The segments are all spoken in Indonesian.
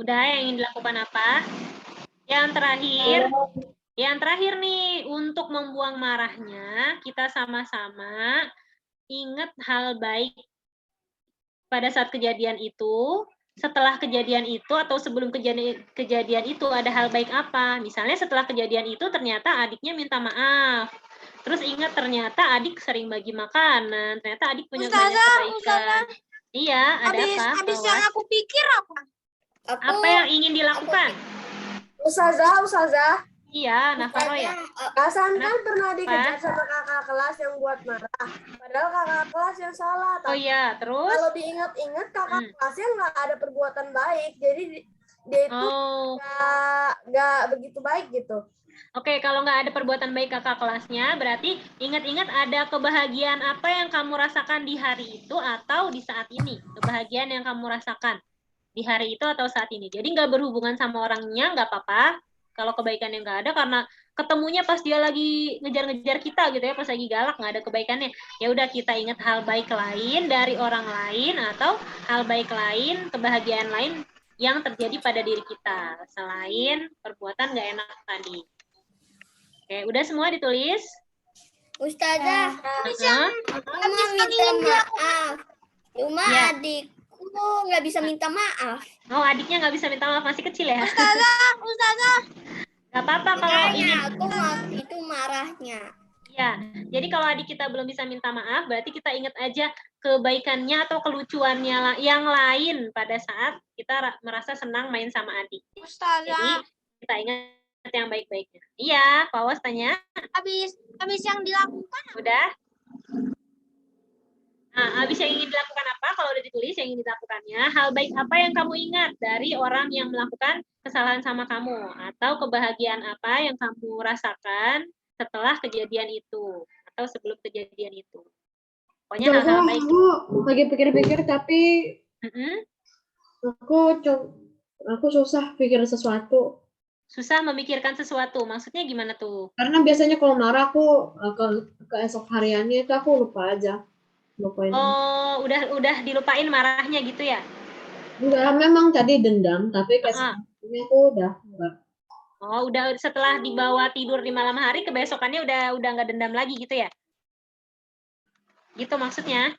Udah, yang ingin dilakukan apa? Yang terakhir nih, untuk membuang marahnya, kita sama-sama ingat hal baik pada saat kejadian itu, setelah kejadian itu atau sebelum kejadian itu ada hal baik apa. Misalnya setelah kejadian itu ternyata adiknya minta maaf. Terus ingat ternyata adik sering bagi makanan, ternyata adik punya banyak kebaikan. Iya, ada apa? Habis yang aku pikir apa? Apa yang ingin dilakukan? Ustazah. Iya, Navarro ya. Hasan kan pernah dikejar sama kakak kelas yang buat marah. Padahal kakak kelas yang salah. Oh iya, terus? Kalau diingat-ingat kakak kelasnya nggak ada perbuatan baik. Jadi dia itu nggak begitu baik gitu. Oke, kalau nggak ada perbuatan baik kakak kelasnya, berarti ingat-ingat ada kebahagiaan apa yang kamu rasakan di hari itu atau di saat ini. Kebahagiaan yang kamu rasakan di hari itu atau saat ini. Jadi nggak berhubungan sama orangnya, nggak apa-apa. Kalau kebaikan yang nggak ada, karena ketemunya pas dia lagi ngejar-ngejar kita gitu ya, pas lagi galak, nggak ada kebaikannya. Ya udah, kita ingat hal baik lain dari orang lain atau hal baik lain, kebahagiaan lain yang terjadi pada diri kita selain perbuatan nggak enak tadi. Oke, udah semua ditulis? Ustazah, mama minta maaf. Cuma adikku nggak bisa minta maaf. Oh, adiknya nggak bisa minta maaf, masih kecil ya? Ustazah. Nggak apa-apa kalau ini. Aku itu marahnya. Ya, jadi kalau adik kita belum bisa minta maaf, berarti kita ingat aja kebaikannya atau kelucuannya yang lain pada saat kita merasa senang main sama adik. Ustazah. Jadi kita ingat yang baik-baiknya. Iya, Pak Was tanya. Habis yang dilakukan. Udah? Nah, habis yang ingin dilakukan apa? Kalau udah ditulis yang ingin dilakukannya, hal baik apa yang kamu ingat dari orang yang melakukan kesalahan sama kamu? Atau kebahagiaan apa yang kamu rasakan setelah kejadian itu? Atau sebelum kejadian itu? Pokoknya hal-hal baik. Aku lagi pikir-pikir, tapi aku susah pikir sesuatu. Susah memikirkan sesuatu, maksudnya gimana tuh? Karena biasanya kalau marah aku ke esok hariannya itu aku lupa aja. Lupain. Oh, udah dilupain marahnya gitu ya? Enggak, memang tadi dendam, tapi keesokannya aku udah enggak. Oh, udah setelah dibawa tidur di malam hari, kebesokannya udah nggak dendam lagi gitu ya? Gitu maksudnya?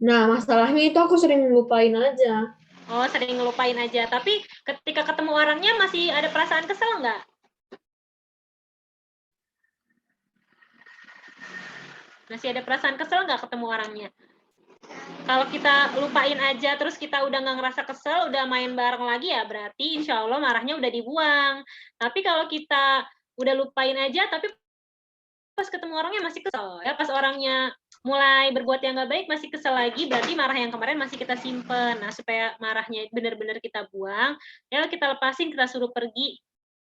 Nah, masalahnya itu aku sering lupain aja. Oh, sering ngelupain aja. Tapi ketika ketemu orangnya masih ada perasaan kesel nggak? Masih ada perasaan kesel nggak ketemu orangnya? Kalau kita lupain aja, terus kita udah nggak ngerasa kesel, udah main bareng lagi ya, berarti insya Allah marahnya udah dibuang. Tapi kalau kita udah lupain aja, tapi pas ketemu orangnya masih kesel. Ya, pas orangnya mulai berbuat yang nggak baik, masih kesel lagi, berarti marah yang kemarin masih kita simpen. Nah, supaya marahnya benar-benar kita buang, ya kita lepasin, kita suruh pergi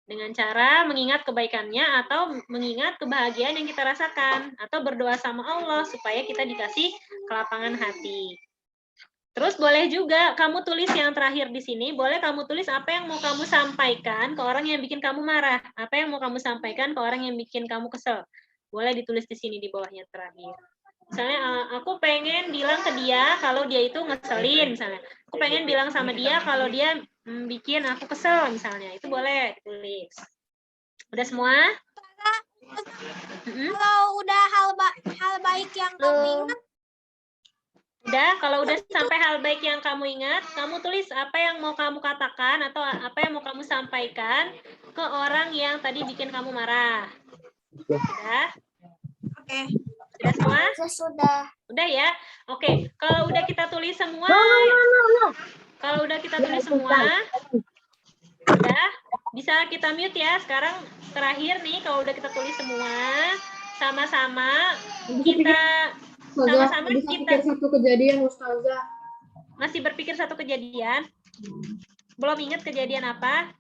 dengan cara mengingat kebaikannya atau mengingat kebahagiaan yang kita rasakan atau berdoa sama Allah supaya kita dikasih kelapangan hati. Terus boleh juga kamu tulis yang terakhir di sini, boleh kamu tulis apa yang mau kamu sampaikan ke orang yang bikin kamu marah, apa yang mau kamu sampaikan ke orang yang bikin kamu kesel. Boleh ditulis di sini di bawahnya terakhir. Misalnya aku pengen bilang ke dia kalau dia itu ngeselin misalnya. Aku pengen bilang sama dia kalau dia bikin aku kesel misalnya. Itu boleh ditulis. Udah semua? Kalau udah hal baik yang kamu ingat. Udah, kalau udah sampai hal baik yang kamu ingat, kamu tulis apa yang mau kamu katakan atau apa yang mau kamu sampaikan ke orang yang tadi bikin kamu marah. Udah? Oke. Sudah semua? Sudah. Udah ya? Oke, kalau udah kita tulis semua, kalau udah kita tulis semua, udah, bisa kita mute ya. Sekarang terakhir nih, kalau udah kita tulis semua, sama-sama kita pikir satu kejadian, Ustazah. Masih berpikir satu kejadian? Belum ingat kejadian apa?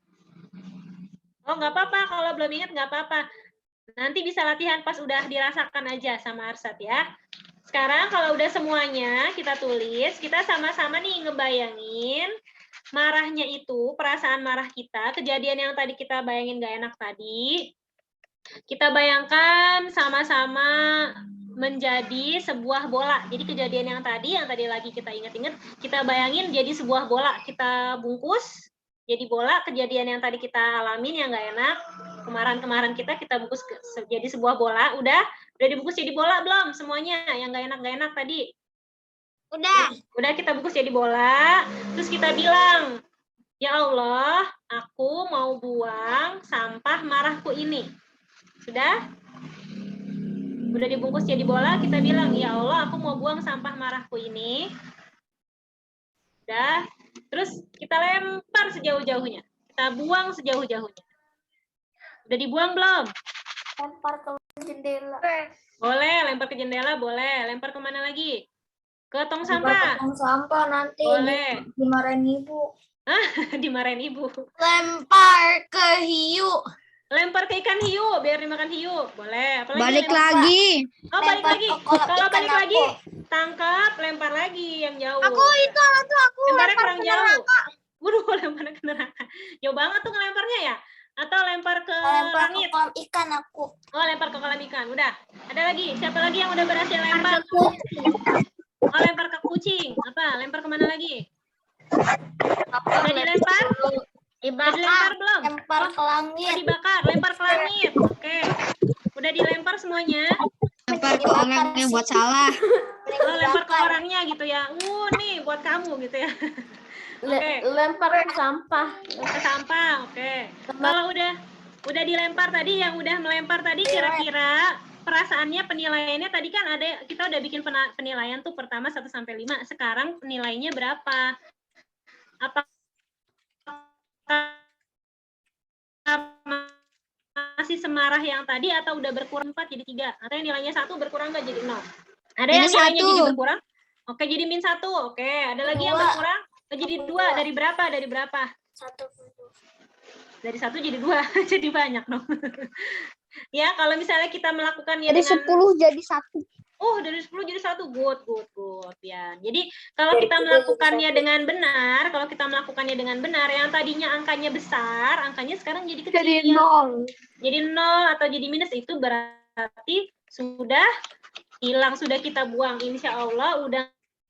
Oh, nggak apa-apa. Kalau belum ingat, nggak apa-apa. Nanti bisa latihan pas udah dirasakan aja sama Arsat ya. Sekarang kalau udah semuanya kita tulis, kita sama-sama nih ngebayangin marahnya itu, perasaan marah kita, kejadian yang tadi kita bayangin nggak enak tadi, Kita bayangkan sama-sama menjadi sebuah bola. Jadi kejadian yang tadi lagi kita ingat-ingat, kita bayangin jadi sebuah bola. Kita bungkus jadi bola. Kejadian yang tadi kita alamin yang nggak enak, kemarin kita bungkus jadi sebuah bola. Udah dibungkus jadi bola belum semuanya? Yang nggak enak tadi? Udah kita bungkus jadi bola. Terus kita bilang, ya Allah, aku mau buang sampah marahku ini. Sudah? Udah dibungkus jadi bola, kita bilang, ya Allah, aku mau buang sampah marahku ini. Udah. Terus kita lempar sejauh-jauhnya. Kita buang sejauh-jauhnya. Udah dibuang belum? Lempar ke jendela. Boleh, lempar ke jendela, boleh. Lempar kemana lagi? Ke tong sampah? Tong sampah nanti. Boleh. Dimarahin ibu. Dimarahin ibu. Lempar ke hiu. Lempar ke ikan hiu, biar dimakan hiu. Boleh. Apalagi Balik lempar? lagi. Oh, balik Lempar lagi. ke kolam Kalau ikan balik lagi, aku. tangkap, lempar lagi yang jauh. Aku Lemparnya lempar kurang ke jauh. neraka. Waduh, lemparnya ke neraka. Jauh banget tuh ngelemparnya ya? Atau lempar ke Lempar ke langit? kolam ikan aku. Oh, lempar ke kolam ikan. Udah. Ada lagi? Siapa lagi yang udah berhasil lempar? Oh, lempar ke kucing. Apa? Lempar kemana lagi? Udah dilempar? Udah dilempar belum? Lempar ke Udah langit. dibakar. Lempar ke langit. Oke. Udah dilempar semuanya? Lempar ke orang yang buat salah. Oh, lempar ke orangnya gitu ya. Nih buat kamu gitu ya. Oke. Lempar ke sampah. Ke sampah. Oke. Kalau udah dilempar tadi, yang udah melempar tadi kira-kira perasaannya, penilaiannya tadi kan ada, kita udah bikin penilaian tuh pertama 1 sampai 5. Sekarang penilaiannya berapa? Apa masih semarah yang tadi atau udah berkurang 4 jadi 3? Atau yang nilainya 1 berkurang nggak jadi 0? Ada yang Minus nilainya 1. jadi berkurang? Oke, jadi min 1. Oke, ada lagi yang 2. berkurang? Jadi 2. Dari berapa? Dari berapa? 1. Dari 1 jadi 2. Jadi banyak dong. Ya, kalau misalnya kita melakukannya Dari dengan 10 jadi 1. Oh, dari 10 jadi 1. Good ya. Jadi kalau kita melakukannya dengan benar, yang tadinya angkanya besar, angkanya sekarang jadi kecil. Jadi 0. Jadi 0 atau jadi minus, itu berarti sudah hilang, sudah kita buang. Insya Allah udah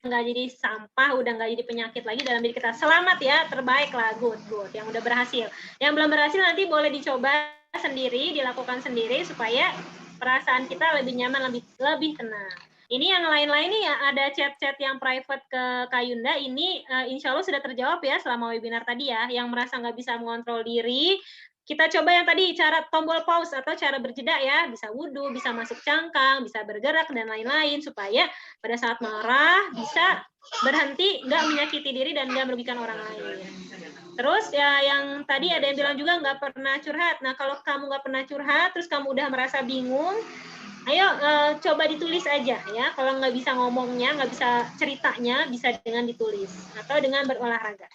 nggak jadi sampah, udah nggak jadi penyakit lagi dalam diri kita. Selamat ya, terbaik lah, good. Yang udah berhasil. Yang belum berhasil nanti boleh dicoba sendiri, dilakukan sendiri supaya perasaan kita lebih nyaman, lebih tenang. Ini yang lain-lain nih ya, ada chat-chat yang private ke Kak Yunda, ini insya Allah sudah terjawab ya selama webinar tadi ya. Yang merasa nggak bisa mengontrol diri, kita coba yang tadi, cara tombol pause atau cara berjeda ya, bisa wudhu, bisa masuk cangkang, bisa bergerak, dan lain-lain, supaya pada saat marah bisa berhenti, nggak menyakiti diri dan nggak merugikan orang lain. Terus ya yang tadi ada yang bilang juga nggak pernah curhat. Nah, kalau kamu nggak pernah curhat, terus kamu udah merasa bingung, ayo coba ditulis aja ya. Kalau nggak bisa ngomongnya, nggak bisa ceritanya, bisa dengan ditulis atau dengan berolahraga.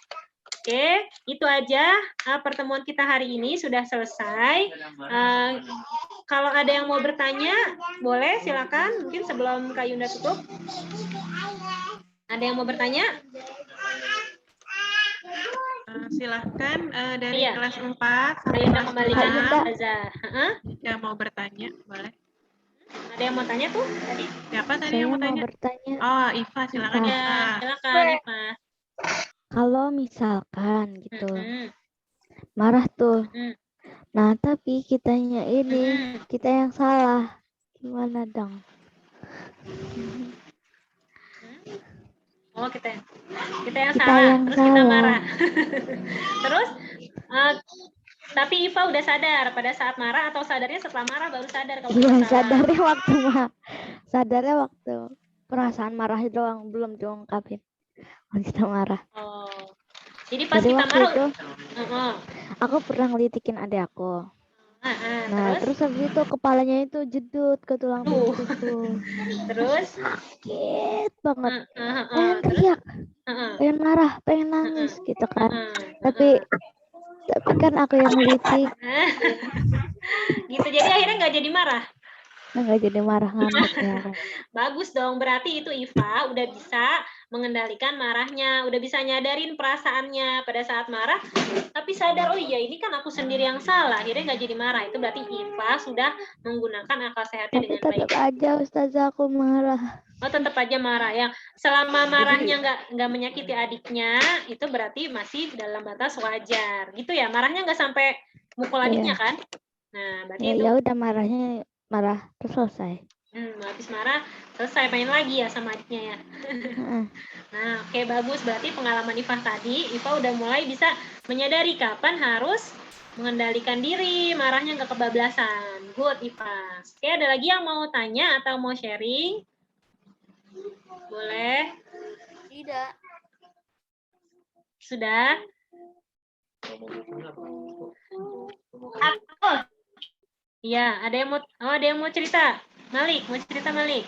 Oke, itu aja pertemuan kita hari ini sudah selesai. Kalau ada yang mau bertanya, boleh silakan. Mungkin sebelum Kak Yunda tutup. Ada yang mau bertanya? Silahkan dari Iya. kelas 4 Saya sampai mau kelas kembalikan 6. Azhar. Yang mau bertanya, boleh. Ada yang mau tanya tuh tadi? Siapa tadi Saya yang mau mau tanya? bertanya, Oh, Iva, silakan Iva. Ya, Iva. silakan Iva. kalau misalkan gitu Mm-mm. marah tuh, Mm-mm. nah tapi kitanya ini Mm-mm. kita yang salah, gimana dong? Oh, kita yang Kita salah, yang terus kita salah. marah. Terus tapi Iva udah sadar pada saat marah atau sadarnya setelah marah baru sadar kalau Iya, kita salah? sadarnya waktu perasaan marah doang, belum diungkapin. Waktu kita marah. Oh. Jadi pas Jadi kita waktu marah itu Heeh. aku pernah ngelitikin adik aku. Nah, terus terus habis itu kepalanya itu jedut ke tulang Duh. pintu. terus Sakit banget. Pengen terus teriak, Heeh. pengen marah, pengen nangis gitu kan. Heeh. Tapi kan aku yang ngelitik, Gitu. Jadi akhirnya nggak jadi marah. nggak jadi marah ngambek ya. Bagus dong, berarti itu Iva udah bisa mengendalikan marahnya, udah bisa nyadarin perasaannya pada saat marah, tapi sadar, oh iya ini kan aku sendiri yang salah, akhirnya nggak jadi marah. Itu berarti IFA sudah menggunakan akal sehatnya Tapi dengan baik. tetap aja Ustazah aku marah. Oh, tetap aja marah ya. Selama marahnya nggak menyakiti adiknya, itu berarti masih dalam batas wajar. Gitu ya, marahnya nggak sampai mukul adiknya kan? Nah, berarti itu. Ya udah marah terus selesai. Habis marah, selesai main lagi ya sama adiknya ya. Nah, oke, bagus. Berarti pengalaman Ifah tadi, Ifah udah mulai bisa menyadari kapan harus mengendalikan diri, marahnya nggak kebablasan. Good, Ifah. Oke, ada lagi yang mau tanya atau mau sharing? Boleh? Tidak. Sudah? Aku. Iya, ada yang mau cerita. Malik, mau cerita Malik.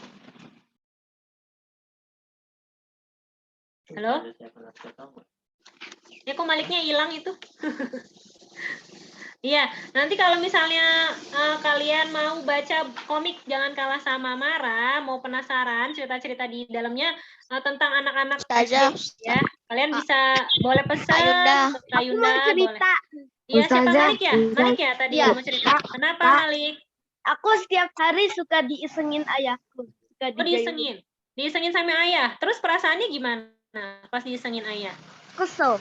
Halo? Ya kok Maliknya hilang itu? Iya, nanti kalau misalnya kalian mau baca komik Jangan Kalah Sama Marah, mau penasaran cerita-cerita di dalamnya tentang anak-anak SD, ya, kalian bisa boleh pesan ke Kak Yunda, boleh. Iya, siapa Malik ya? Malik ya tadi mau cerita. Kenapa Malik? Aku setiap hari suka diisengin ayahku. Oh, diisengin. Diisengin sama ayah. Terus perasaannya gimana pas diisengin ayah? Kesel.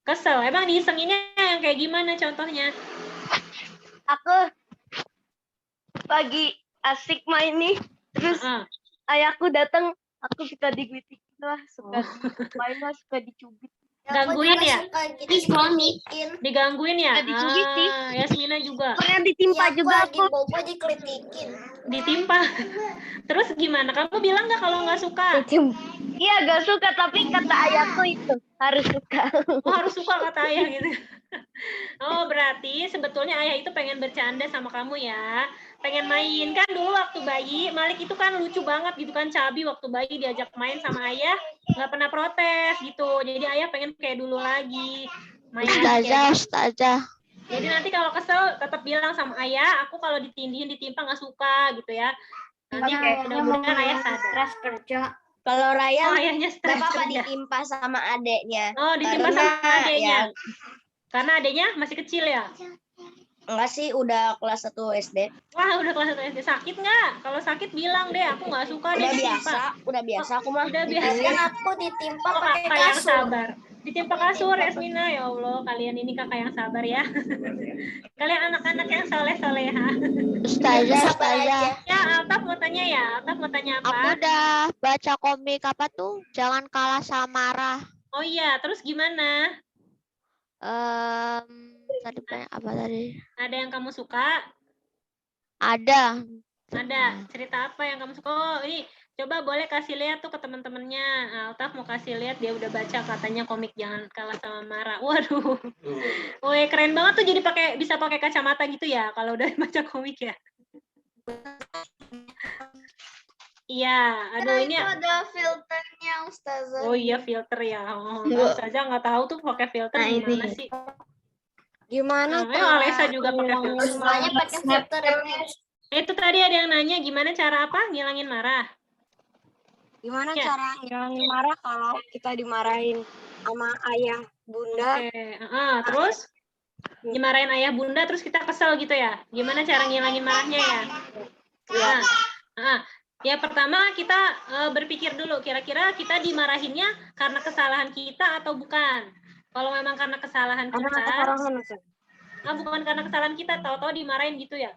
Kesel. Emang diisenginnya yang kayak gimana contohnya? Aku lagi asik main nih, terus ayahku datang, aku suka digigit lah, suka main lah, suka dicubit. Gangguin ya? Digangguin ya? Dicubit sih. Yasmina juga. Pernah ditimpa juga aku. Bobo dikelitikin. Ditimpa. Terus gimana? Kamu bilang nggak kalau nggak suka? Iya, gak suka, tapi kata ayahku itu harus suka. Oh, harus suka kata ayah gitu. Oh, berarti sebetulnya ayah itu pengen bercanda sama kamu ya. Pengen main. Kan dulu waktu bayi, Malik itu kan lucu banget gitu kan, cabi waktu bayi diajak main sama ayah, nggak pernah protes gitu. Jadi ayah pengen kayak dulu lagi. Main Ustazah. Jadi nanti kalau kesel tetap bilang sama ayah, aku kalau ditindihin, ditimpa nggak suka gitu ya. Nanti mudah-mudahan ayah sadar. kerja. Kalau Raya, ayahnya stres apa kerja. ditimpa sama adeknya. Oh, ditimpa sama adeknya. Karena adeknya masih kecil ya? Enggak sih, udah kelas 1 SD. Wah, udah kelas 1 SD. Sakit nggak? Kalau sakit bilang deh, aku nggak suka deh ditimpa. Udah biasa aku mah. Udah biasa. Kan aku ditimpa pakai Kakak yang kasur. sabar. Ditimpa kasur, Yasmina. Ya Allah, kalian ini kakak yang sabar ya. Kalian anak-anak yang soleh-soleha. Ustazah. Ya, Altaf mau tanya ya? Altaf mau tanya apa? Aku udah baca komik apa tuh? Jangan Kalah Sama Marah. Oh iya, terus gimana? Tadi banyak apa tadi? Ada yang kamu suka? Ada. Cerita apa yang kamu suka? Oh, ini coba boleh kasih lihat tuh ke teman-temannya. Altaf mau kasih lihat, dia udah baca katanya komik Jangan Kalah Sama Marah. Waduh. Woi, keren banget tuh, jadi bisa pakai kacamata gitu ya kalau udah baca komik ya. Iya, aduh ini ada filternya Ustazah. Oh iya, filter ya. Ustazah nggak tahu tuh pakai filter gimana sih. Gimana tuh? Alesa juga pakai filter. Semuanya pakai filter ya. Itu tadi ada yang nanya gimana cara apa ngilangin marah. Gimana Ya. cara ngilangin marah kalau kita dimarahin sama ayah, bunda? Oke, terus dimarahin ayah bunda terus kita kesel gitu ya. Gimana cara ngilangin marahnya ya? Ya pertama kita berpikir dulu kira-kira kita dimarahinnya karena kesalahan kita atau bukan. Kalau memang karena kesalahan kita, bukan karena kesalahan kita, tahu-tahu dimarahin gitu ya?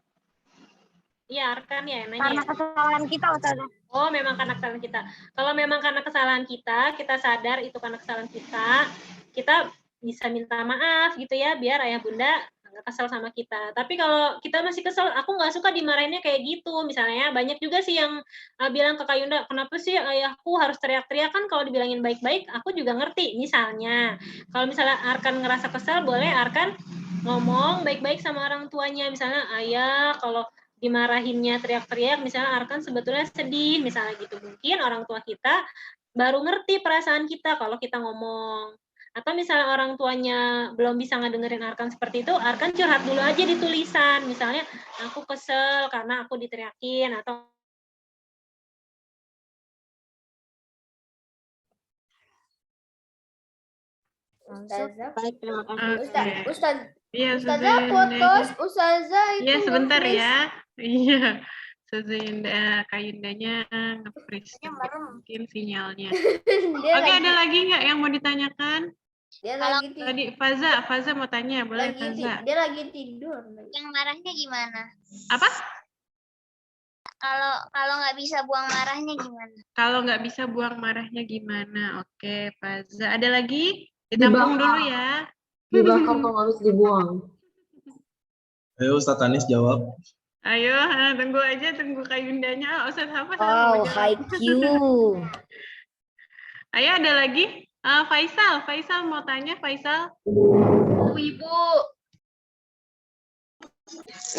Iya, Arkan ya yang nanya. Karena kesalahan kita, Ustazah. Oh, memang karena kesalahan kita. Kalau memang karena kesalahan kita sadar itu karena kesalahan kita bisa minta maaf gitu ya, biar ayah bunda nggak kesel sama kita. Tapi kalau kita masih kesel, aku nggak suka dimarahinnya kayak gitu. Misalnya banyak juga sih yang bilang ke Kak Yunda, kenapa sih ayahku harus teriak-teriak, kan kalau dibilangin baik-baik, aku juga ngerti. Misalnya, kalau misalnya Arkan ngerasa kesel, boleh Arkan ngomong baik-baik sama orang tuanya. Misalnya, ayah kalau dimarahinnya teriak-teriak, misalnya Arkan sebetulnya sedih, misalnya gitu. Mungkin orang tua kita baru ngerti perasaan kita kalau kita ngomong. Atau misalnya orang tuanya belum bisa ngedengerin Arkan seperti itu, Arkan curhat dulu aja di tulisan. Misalnya, aku kesel karena aku diteriakin, atau Ustazah. Baik, terima kasih. Iya, Ustazah fotos, Ustazah itu. Iya, sebentar nge-freeze. ya. Iya. Ustazah Yunda, Kak Yundanya nge-freeze mungkin sinyalnya. Dia Oke, lagi, ada lagi nggak yang mau ditanyakan? dia lagi Tadi Faza mau tanya, boleh Faza. dia lagi tidur. Yang marahnya gimana? Apa? Kalau nggak bisa buang marahnya gimana? Kalau nggak bisa buang marahnya gimana? Oke, Faza. Ada lagi? Ditampung dulu ya. Dibakar kalau nggak bisa dibuang. Ayo Ustadz Anis jawab. Ayo, tunggu Kak Yundanya. Oh, Ustadz apa? Wow, IQ. Ayo, ada lagi? Faisal mau tanya, Faisal. Ibu.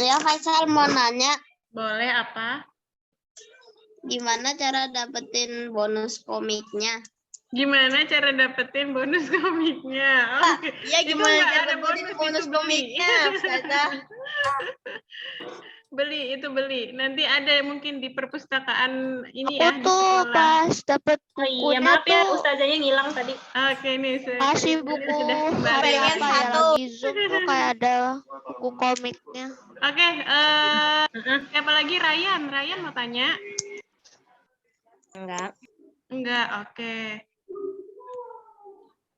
Ya, Faisal mau nanya, Boleh apa? gimana cara dapetin bonus komiknya? Gimana cara dapetin bonus komiknya? Oke. Ya Itu gimana nggak cara ada dapetin bonus itu beli. komiknya, Ustazah? beli. Nanti ada mungkin di perpustakaan ini Aku ya. di tuh sekolah. pas dapet Oh iya, bukunya maaf ya tuh ustazahnya ngilang tadi. Oke, nih. kasih buku kembali. hari Pengen apa ya satu. lagi Zoom tuh kayak ada buku komiknya. Oke, siapa lagi? Ryan mau tanya? Enggak, oke.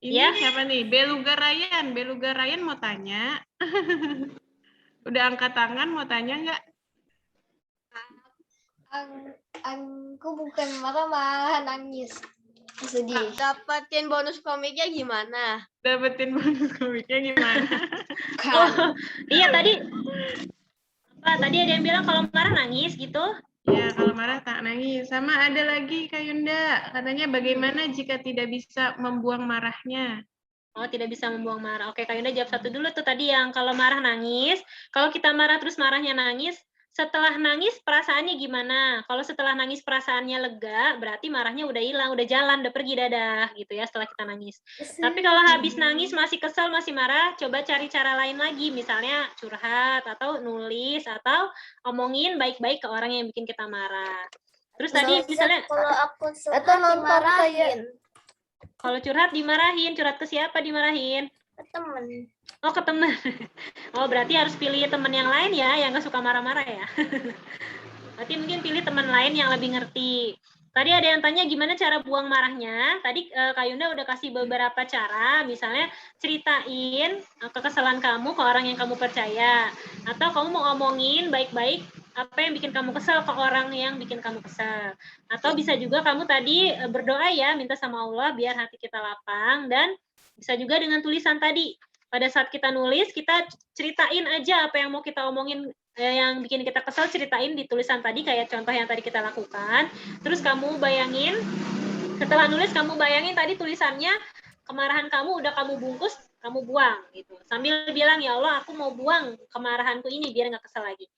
Ini Ya. siapa nih? Beluga Ryan mau tanya. Udah angkat tangan mau tanya enggak? Aku bukan marah, malah nangis. Sedih. Dapetin bonus komiknya gimana? Dapetin bonus komiknya gimana? Oh, iya tadi. Tadi ada yang bilang kalau marah nangis gitu. Ya, kalau marah tak nangis. Sama ada lagi Kak Yunda, katanya bagaimana jika tidak bisa membuang marahnya? Oh, tidak bisa membuang marah. Oke, Kak Yunda jawab satu dulu tuh tadi yang kalau marah nangis. Kalau kita marah terus marahnya nangis, setelah nangis perasaannya gimana? Kalau setelah nangis perasaannya lega, berarti marahnya udah hilang, udah jalan, udah pergi, dadah gitu ya setelah kita nangis. Tapi kalau habis nangis masih kesel, masih marah, coba cari cara lain lagi. Misalnya curhat atau nulis atau omongin baik-baik ke orang yang bikin kita marah. Terus tadi misalnya Kalau aku suka Atau nonton dimarahin. kalau curhat dimarahin, curhat ke siapa dimarahin? Ke temen. Oh, ke teman. Oh, berarti harus pilih teman yang lain ya, yang nggak suka marah-marah ya. Berarti mungkin pilih teman lain yang lebih ngerti. Tadi ada yang tanya gimana cara buang marahnya. Tadi Kak Yunda udah kasih beberapa cara, misalnya ceritain kekesalan kamu ke orang yang kamu percaya. Atau kamu mau ngomongin baik-baik apa yang bikin kamu kesal ke orang yang bikin kamu kesal. Atau bisa juga kamu tadi berdoa ya, minta sama Allah biar hati kita lapang. Dan bisa juga dengan tulisan tadi. Pada saat kita nulis, kita ceritain aja apa yang mau kita omongin, yang bikin kita kesal, ceritain di tulisan tadi, kayak contoh yang tadi kita lakukan. Terus kamu bayangin, setelah nulis, kamu bayangin tadi tulisannya, kemarahan kamu udah kamu bungkus, kamu buang. Gitu. Sambil bilang, ya Allah, aku mau buang kemarahanku ini, biar nggak kesal lagi.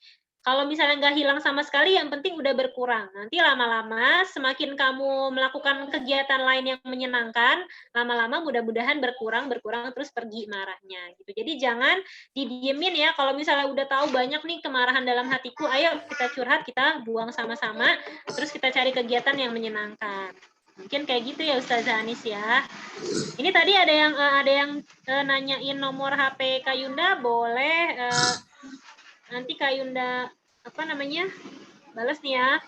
Kalau misalnya nggak hilang sama sekali, yang penting udah berkurang. Nanti lama-lama, semakin kamu melakukan kegiatan lain yang menyenangkan, lama-lama mudah-mudahan berkurang, terus pergi marahnya. Gitu. Jadi jangan didiemin ya, kalau misalnya udah tahu banyak nih kemarahan dalam hatiku, ayo kita curhat, kita buang sama-sama, terus kita cari kegiatan yang menyenangkan. Mungkin kayak gitu ya Ustazah Anis ya. Ini tadi ada yang nanyain nomor HP Kak Yunda, boleh nanti Kak Yunda balas nih ya.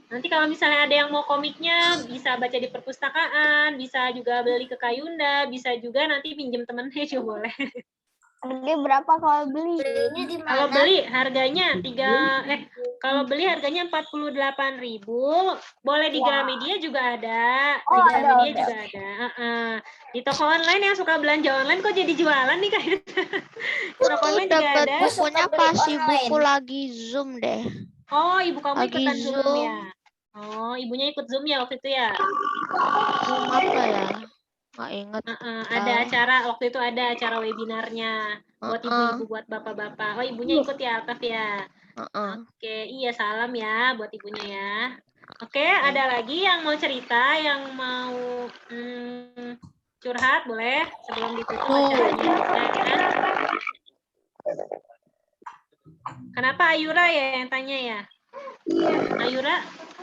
Nanti kalau misalnya ada yang mau komiknya, bisa baca di perpustakaan, bisa juga beli ke Kak Yunda, bisa juga nanti pinjem temennya juga boleh. Harganya berapa kalau beli? Belinya di mana? Kalau beli harganya kalau beli harganya 48.000, boleh di Gramedia juga ada. Di Gramedia juga ada. Di toko online yang suka belanja online kok jadi jualan nih Kak Yunda. Toko online juga Dapat ada. bukunya pas ibuku lagi Zoom deh. Oh, ibu kamu Lagi ikutan Zoom Zoom. ya? Oh, ibunya ikut Zoom ya waktu itu ya? Zoom apa ya? Nggak inget. Ada acara, waktu itu ada acara webinarnya buat ibu-ibu, buat bapak-bapak. Oh, ibunya ikut ya, Altaf ya? Oke, iya salam ya buat ibunya ya. Oke, ada lagi yang mau cerita, yang mau curhat, boleh sebelum ditutup acaranya. Kenapa Ayura ya yang tanya ya?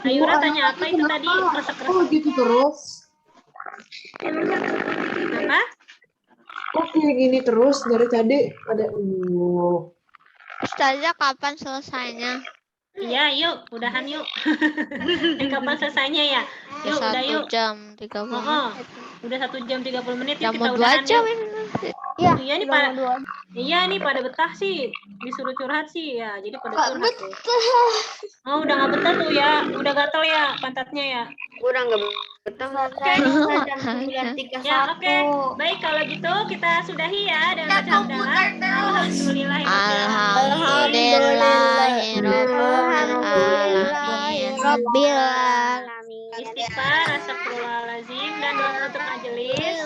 Ayura tanya apa itu tadi? Oh gitu terus. Apa? Kok kayak gini terus dari tadi ada Ustazah kapan selesainya? Iya, yuk, udahan yuk. Kapan selesainya ya? Yuk, udah 1 yuk. jam 30 Oh, menit. udah 1 jam 30 menit yuk Udah kita mau 2 udahan jam yuk. ini. Iya nih pada nih pada betah sih, disuruh curhat sih ya, jadi pada curhat tuh. Oh, udah nggak betah tuh ya, udah gatel ya pantatnya ya. Udah nggak betah. Ya, oke. Baik, kalau gitu kita sudahi ya dengan baca hamdalah. Alhamdulillahirobbil alamin. Istighfar, astagfirullahaladzim, dan doa untuk majelis.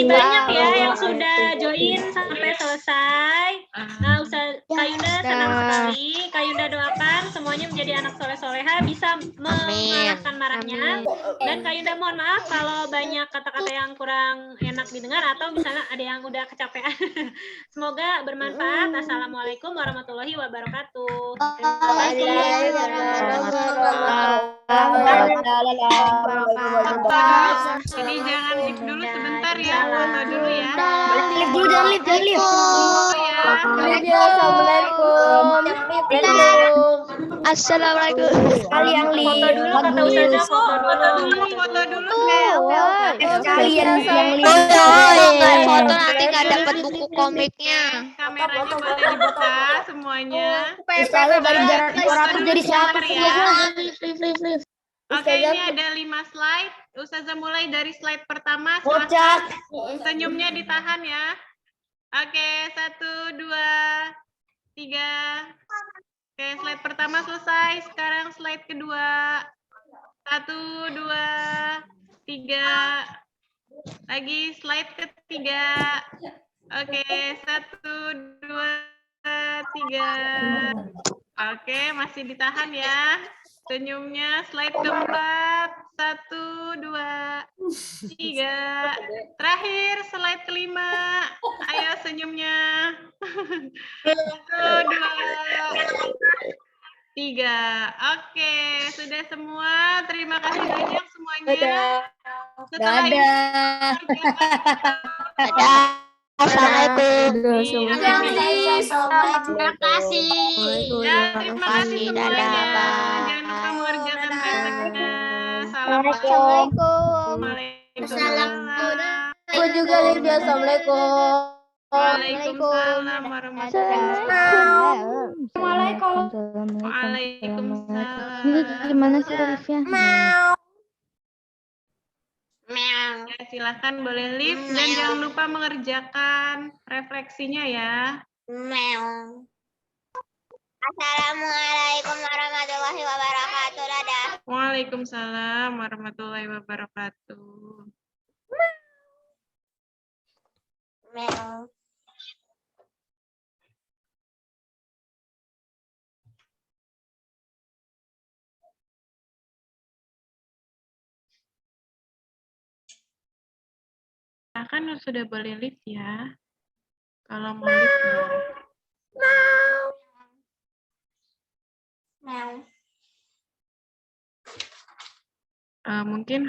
Banyak ya yang sudah join sampai selesai. Nah, Kak Yunda senang sekali. Kak Yunda doakan semuanya menjadi anak soleh-soleha, bisa mengalahkan marahnya. Dan Kak Yunda mohon maaf kalau banyak kata-kata yang kurang enak didengar atau misalnya ada yang udah kecapean. Semoga bermanfaat. Assalamualaikum warahmatullahi wabarakatuh. Jadi jangan lift dulu sebentar ya, foto dulu ya. Jangan lift. Oh ya. Assalamualaikum. Sekali yang lift. Foto dulu kata Ustazah, Foto dulu kayak Sekalian yang lift. Kalau nggak foto nanti nggak dapat buku komiknya. kameranya boleh dibuka semuanya. Sekali balik jarak rapat jadi siapa ya. Oke, ini ada 5 slide. Ustazah mulai dari slide pertama. Silakan. Senyumnya ditahan ya. Oke, 1, 2, 3. Oke, slide pertama selesai. Sekarang slide kedua. 1, 2, 3. Lagi slide ketiga. Oke, 1, 2, 3. Oke, masih ditahan ya. Senyumnya. Slide keempat. 1, 2, 3. Terakhir, slide kelima. Ayo senyumnya. 1, 2, 3. Oke, sudah semua. Terima kasih banyak semuanya. Setelah ini, Assalamualaikum. Terima kasih. Ya, terima kasih semuanya. Jangan lupa mengerjakan PR-nya. Assalamualaikum. Aku juga Livia. Assalamualaikum. Waalaikumsalam warahmatullahi wabarakatuh. Waalaikumsalam. Ini gimana sih Olivia? Ya, silahkan boleh lift dan jangan lupa mengerjakan refleksinya ya. Assalamualaikum warahmatullahi wabarakatuh. Dadah. Waalaikumsalam warahmatullahi wabarakatuh. Kan sudah boleh lift ya. Kalau mau lift boleh. Mungkin